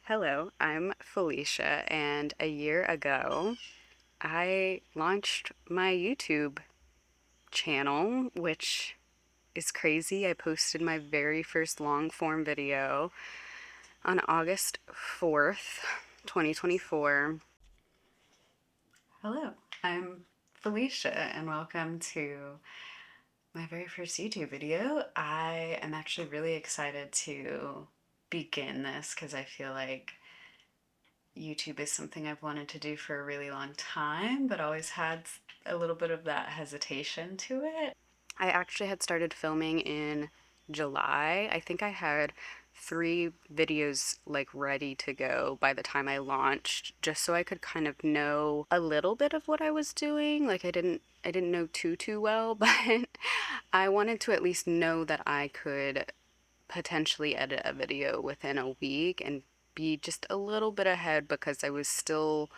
Hello, I'm Felicia, and a year ago I launched my YouTube channel, which is crazy. I posted my very first long form video on August 4th, 2024. Hello, I'm Felicia, and welcome to my very first YouTube video. I am actually really excited to begin this because I feel like YouTube is something I've wanted to do for a really long time, but always had a little bit of that hesitation to it. I actually had started filming in July. I think I had 3 videos like ready to go by the time I launched, just so I could kind of know a little bit of what I was doing. Like I didn't know too well, but I wanted to at least know that I could potentially edit a video within a week and be just a little bit ahead because it was still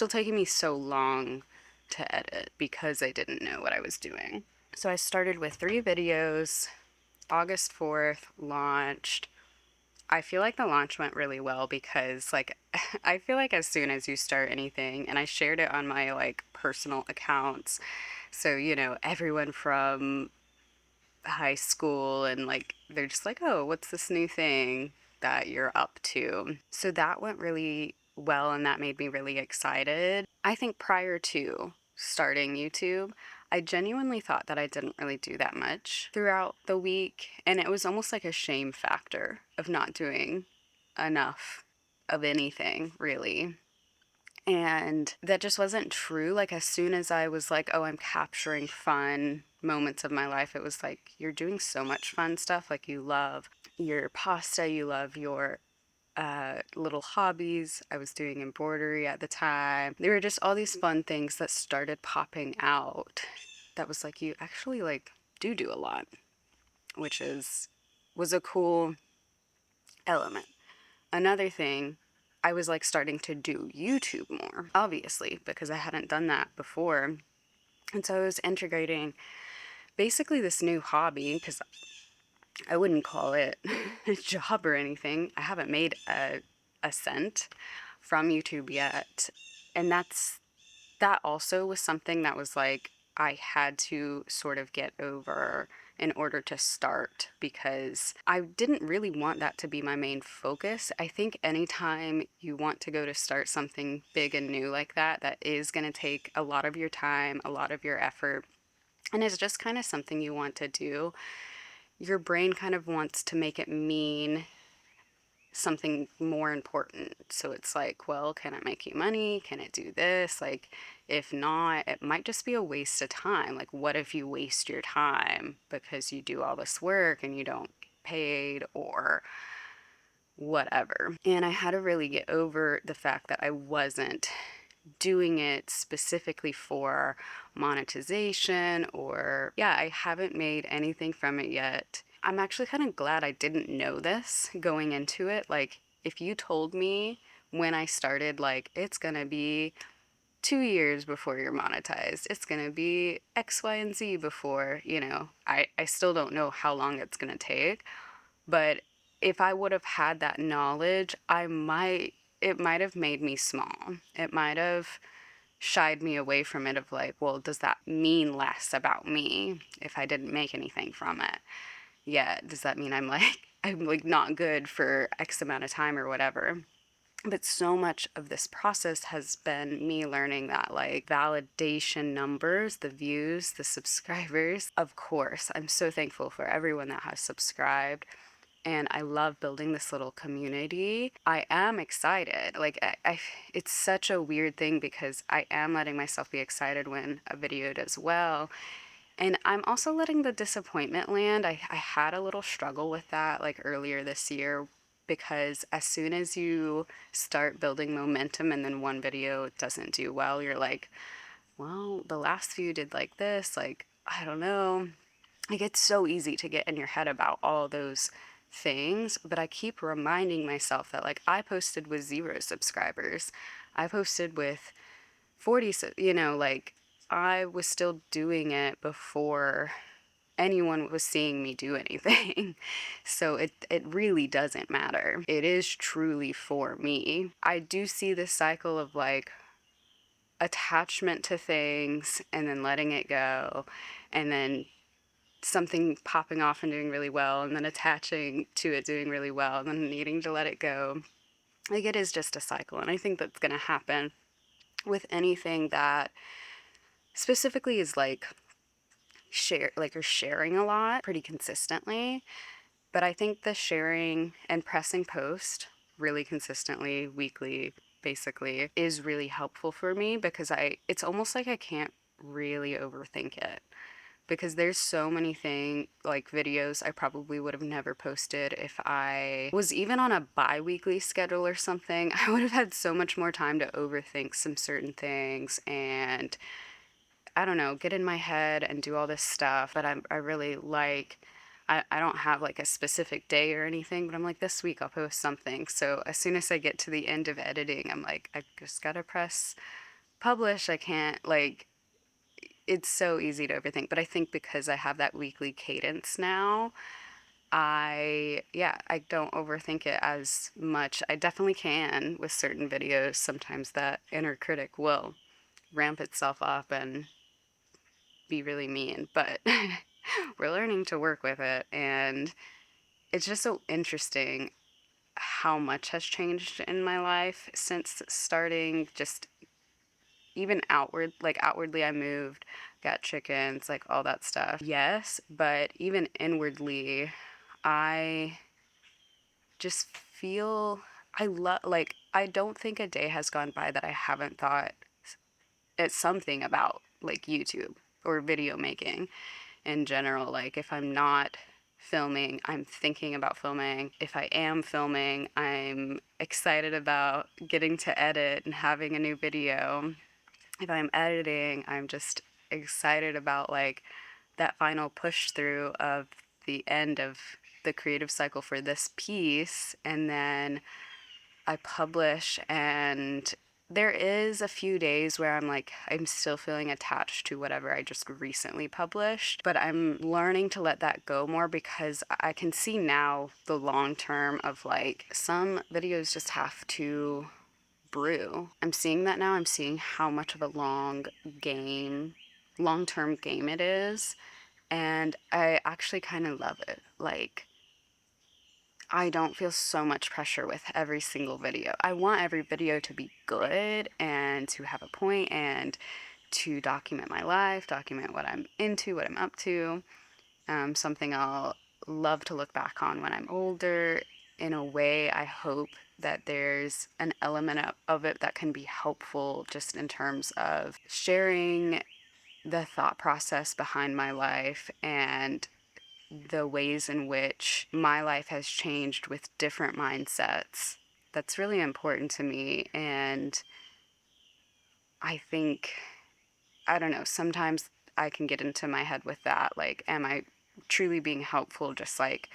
taking me so long to edit because I didn't know what I was doing. So I started with 3 videos. August 4th launched. I feel like the launch went really well because like I feel like as soon as you start anything, and I shared it on my like personal accounts, so everyone from high school, and like they're just like, oh, what's this new thing that you're up to? So that went really well, and that made me really excited. I think prior to starting YouTube, I genuinely thought that I didn't really do that much throughout the week, and it was almost like a shame factor of not doing enough of anything, really. And that just wasn't true. Like, as soon as I was like, oh, I'm capturing fun moments of my life, it was like, you're doing so much fun stuff. Like, you love your pasta, you love your little hobbies. I was doing embroidery at the time. There were just all these fun things that started popping out that was like, you actually like do a lot, which was a cool element. Another thing, I was like starting to do YouTube more, obviously, because I hadn't done that before. And so I was integrating basically this new hobby, because I wouldn't call it a job or anything. I haven't made a cent from YouTube yet. And that also was something that was like I had to sort of get over in order to start, because I didn't really want that to be my main focus. I think anytime you want to go to start something big and new like that, that is going to take a lot of your time, a lot of your effort, and it's just kind of something you want to do. Your brain kind of wants to make it mean something more important. So it's like, well, can it make you money? Can it do this? Like, if not, it might just be a waste of time. Like, what if you waste your time because you do all this work and you don't get paid or whatever? And I had to really get over the fact that I wasn't doing it specifically for monetization, or yeah, I haven't made anything from it yet. I'm actually kind of glad I didn't know this going into it. Like, if you told me when I started, like, it's gonna be 2 years before you're monetized, it's gonna be X, Y, and Z before, I still don't know how long it's gonna take, but if I would have had that knowledge, it might have made me small. It might have shied me away from it of like, well, does that mean less about me if I didn't make anything from it? Yeah, does that mean I'm like not good for X amount of time or whatever? But so much of this process has been me learning that like validation numbers, the views, the subscribers. Of course, I'm so thankful for everyone that has subscribed, and I love building this little community. I am excited. Like, it's such a weird thing because I am letting myself be excited when a video does well. And I'm also letting the disappointment land. I had a little struggle with that like earlier this year, because as soon as you start building momentum and then one video doesn't do well, you're like, well, the last few did like this. Like, I don't know. Like, it's so easy to get in your head about all those things, but I keep reminding myself that like I posted with 0 subscribers. I posted with 40, like I was still doing it before anyone was seeing me do anything. So it really doesn't matter. It is truly for me. I do see this cycle of like attachment to things and then letting it go, and then something popping off and doing really well, and then attaching to it doing really well, and then needing to let it go. Like, it is just a cycle, and I think that's going to happen with anything that specifically is like you're sharing a lot pretty consistently. But I think the sharing and pressing post really consistently, weekly, basically, is really helpful for me, because it's almost like I can't really overthink it, because there's so many like videos I probably would have never posted if I was even on a bi-weekly schedule or something. I would have had so much more time to overthink some certain things and, I don't know, get in my head and do all this stuff. But I really like, I don't have like a specific day or anything, but I'm like, this week I'll post something. So as soon as I get to the end of editing, I'm like, I just gotta press publish. I can't, like, it's so easy to overthink. But I think because I have that weekly cadence now, I don't overthink it as much. I definitely can with certain videos. Sometimes that inner critic will ramp itself up and be really mean, but we're learning to work with it. And it's just so interesting how much has changed in my life since starting, just even outwardly I moved, got chickens, like all that stuff. Yes, but even inwardly, I just feel I don't think a day has gone by that I haven't thought it's something about like YouTube or video making in general. Like, if I'm not filming, I'm thinking about filming. If I am filming, I'm excited about getting to edit and having a new video. If I'm editing, I'm just excited about like that final push through of the end of the creative cycle for this piece. And then I publish, and there is a few days where I'm like, I'm still feeling attached to whatever I just recently published, but I'm learning to let that go more, because I can see now the long term of like, some videos just have to brew. I'm seeing that now. I'm seeing how much of a long-term game it is, and I actually kind of love it. Like, I don't feel so much pressure with every single video. I want every video to be good and to have a point and to document my life, document what I'm into, what I'm up to, something I'll love to look back on when I'm older. In a way, I hope that there's an element of it that can be helpful, just in terms of sharing the thought process behind my life and the ways in which my life has changed with different mindsets. That's really important to me. And I think, I don't know, sometimes I can get into my head with that. Like, am I truly being helpful, just like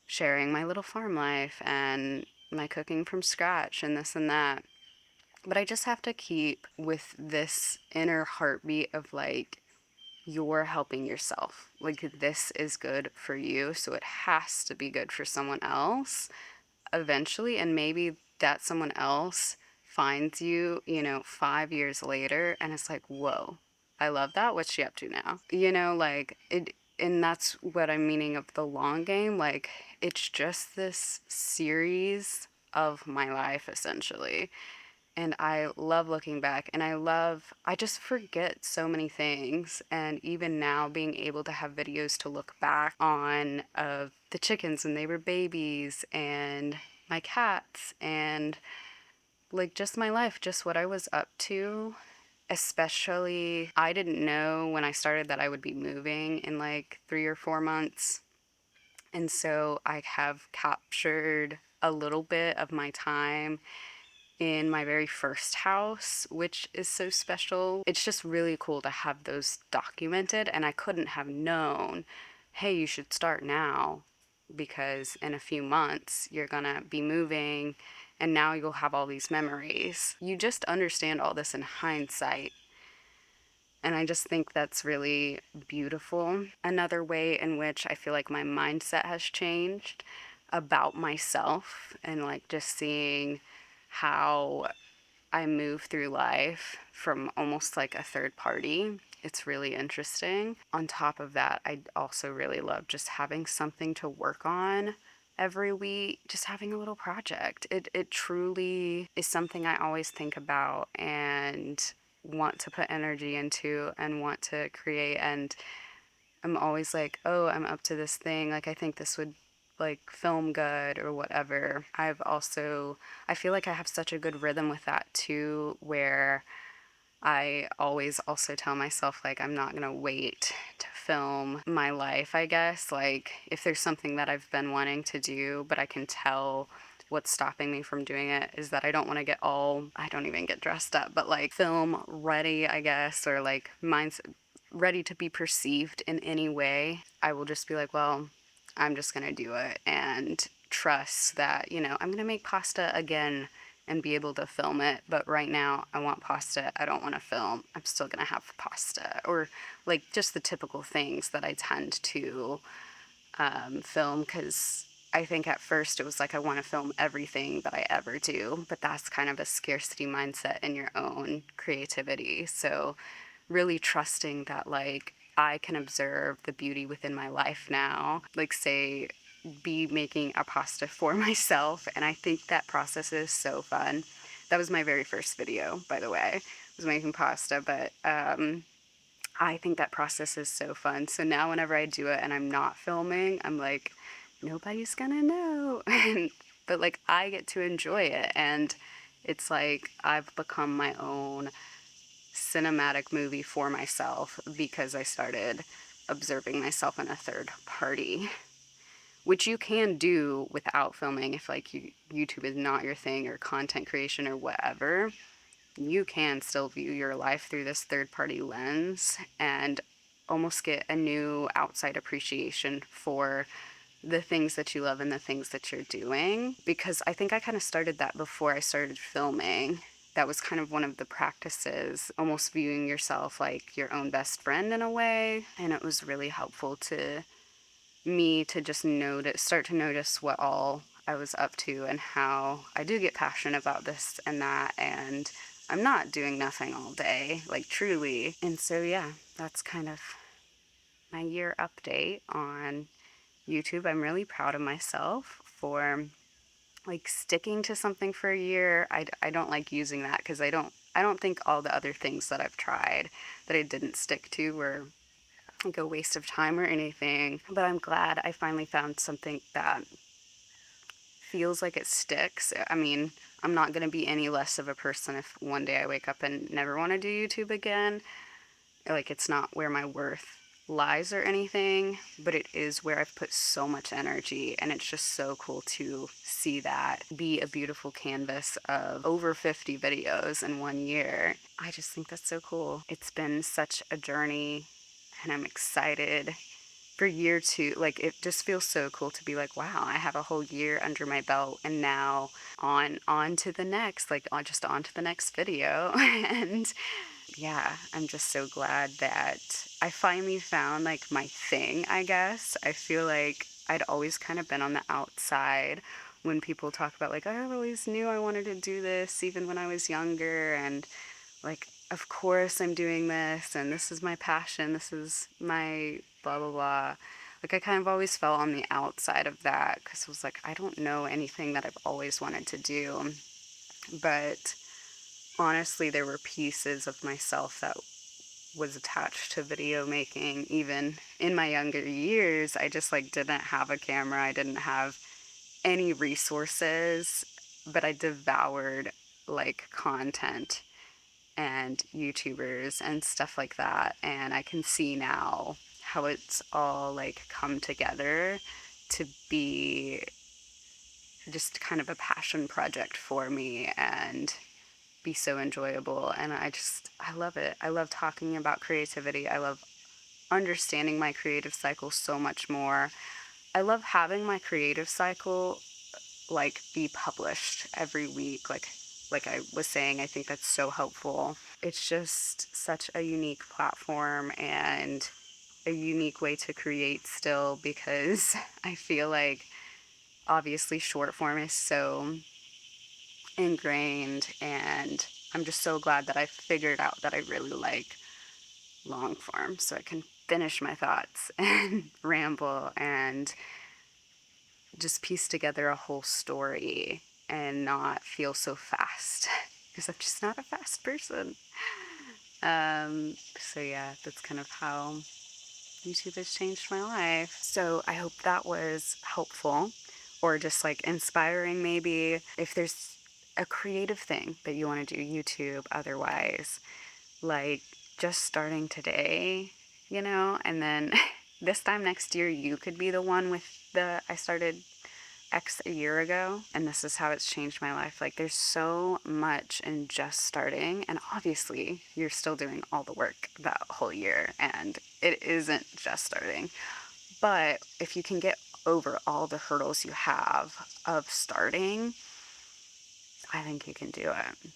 sharing my little farm life and my cooking from scratch and this and that? But I just have to keep with this inner heartbeat of like, you're helping yourself. Like, this is good for you, so it has to be good for someone else eventually. And maybe that someone else finds you, 5 years later, and it's like, whoa, I love that. What's she up to now? Like it. And that's what I'm meaning of the long game. Like, it's just this series of my life, essentially. And I love looking back, and I just forget so many things. And even now, being able to have videos to look back on of the chickens when they were babies, and my cats, and like just my life, just what I was up to. Especially, I didn't know when I started that I would be moving in like 3 or 4 months. And so I have captured a little bit of my time in my very first house, which is so special. It's just really cool to have those documented, and I couldn't have known, hey, you should start now, because in a few months you're gonna be moving, and now you'll have all these memories. You just understand all this in hindsight. And I just think that's really beautiful. Another way in which I feel like my mindset has changed about myself, and like just seeing how I move through life from almost like a third party. It's really interesting. On top of that, I also really love just having something to work on every week, just having a little project. It truly is something I always think about and want to put energy into and want to create. And I'm always like, oh, I'm up to this thing. Like, I think this would like film good or whatever. I feel like I have such a good rhythm with that too, where I always also tell myself, like, I'm not gonna wait to film my life, I guess. Like, if there's something that I've been wanting to do, but I can tell what's stopping me from doing it is that I don't want to get all, I don't even get dressed up, but like film ready, I guess, or like mine's ready to be perceived in any way. I will just be like, well, I'm just gonna do it and trust that, I'm gonna make pasta again and be able to film it. But right now, I want pasta. I don't want to film. I'm still gonna have pasta, or like just the typical things that I tend to film, because I think at first it was like I want to film everything that I ever do, but that's kind of a scarcity mindset in your own creativity. So really trusting that like I can observe the beauty within my life now. Like, say, be making a pasta for myself, and I think that process is so fun. That was my very first video, by the way, was making pasta, but I think that process is so fun. So now whenever I do it and I'm not filming, I'm like, nobody's gonna know. But like I get to enjoy it, and it's like I've become my own cinematic movie for myself because I started observing myself in a third party, which you can do without filming if like YouTube is not your thing, or content creation or whatever. You can still view your life through this third party lens and almost get a new outside appreciation for the things that you love and the things that you're doing. Because I think I kind of started that before I started filming. That was kind of one of the practices, almost viewing yourself like your own best friend in a way. And it was really helpful to me to just start to notice what all I was up to and how I do get passionate about this and that. And I'm not doing nothing all day, like truly. And so, yeah, that's kind of my year update on YouTube. I'm really proud of myself for like sticking to something for a year. I don't like using that because I don't think all the other things that I've tried that I didn't stick to were like a waste of time or anything. But I'm glad I finally found something that feels like it sticks. I mean, I'm not going to be any less of a person if one day I wake up and never want to do YouTube again. Like, it's not where my worth lies or anything, but it is where I've put so much energy, and it's just so cool to see that be a beautiful canvas of over 50 videos in 1 year. I just think that's so cool. It's been such a journey, and I'm excited for year two. Like, it just feels so cool to be like, wow, I have a whole year under my belt, and now on to the next, like on to the next video. And yeah, I'm just so glad that I finally found like my thing, I guess. I feel like I'd always kind of been on the outside when people talk about like, I always knew I wanted to do this even when I was younger, and like, of course I'm doing this, and this is my passion, this is my blah blah blah. Like, I kind of always felt on the outside of that because it was like, I don't know anything that I've always wanted to do. But honestly, there were pieces of myself that was attached to video making. Even in my younger years, I just like didn't have a camera, I didn't have any resources, but I devoured like content and YouTubers and stuff like that. And I can see now how it's all like come together to be just kind of a passion project for me and be so enjoyable. And I love it. I love talking about creativity. I love understanding my creative cycle so much more. I love having my creative cycle like be published every week. Like, like I was saying, I think that's so helpful. It's just such a unique platform and a unique way to create still, because I feel like obviously short form is so ingrained, and I'm just so glad that I figured out that I really like long form so I can finish my thoughts and ramble and just piece together a whole story and not feel so fast because I'm just not a fast person. So yeah, that's kind of how YouTube has changed my life. So I hope that was helpful or just like inspiring maybe. If there's a creative thing that you want to do YouTube otherwise, like just starting today, you know, and then this time next year you could be the one with the I started X a year ago, and this is how it's changed my life. Like, there's so much in just starting, and obviously, you're still doing all the work that whole year, and it isn't just starting. But if you can get over all the hurdles you have of starting, I think you can do it.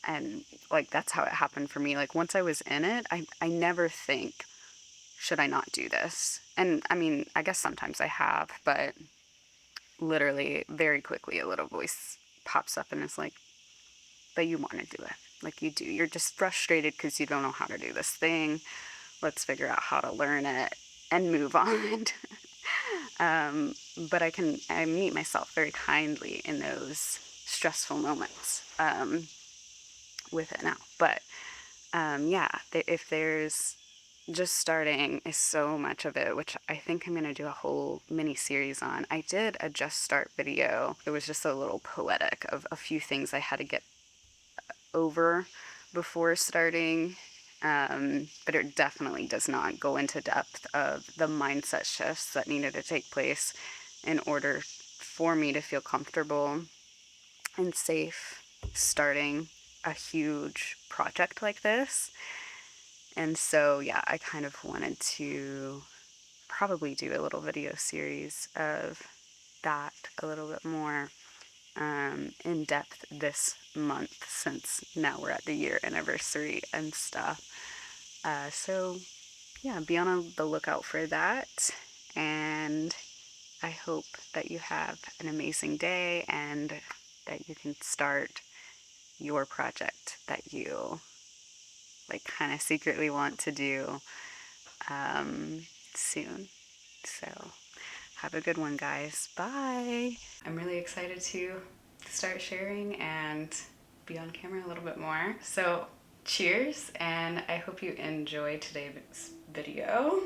And like, that's how it happened for me. Like, once I was in it, I never think, should I not do this? And I mean, I guess sometimes I have, but literally very quickly a little voice pops up and is like, but you want to do it. Like, you do. You're just frustrated because you don't know how to do this thing. Let's figure out how to learn it and move on. But I meet myself very kindly in those stressful moments with it now. But yeah, if there's just starting is so much of it, which I think I'm going to do a whole mini series on. I did a just start video. It was just a little poetic of a few things I had to get over before starting. But it definitely does not go into depth of the mindset shifts that needed to take place in order for me to feel comfortable and safe starting a huge project like this. And so, yeah, I kind of wanted to probably do a little video series of that a little bit more in depth this month, since now we're at the year anniversary and stuff. So, yeah, be on the lookout for that. And I hope that you have an amazing day and that you can start your project that you like kind of secretly want to do soon. So have a good one, guys. Bye. I'm really excited to start sharing and be on camera a little bit more. So cheers, and I hope you enjoy today's video.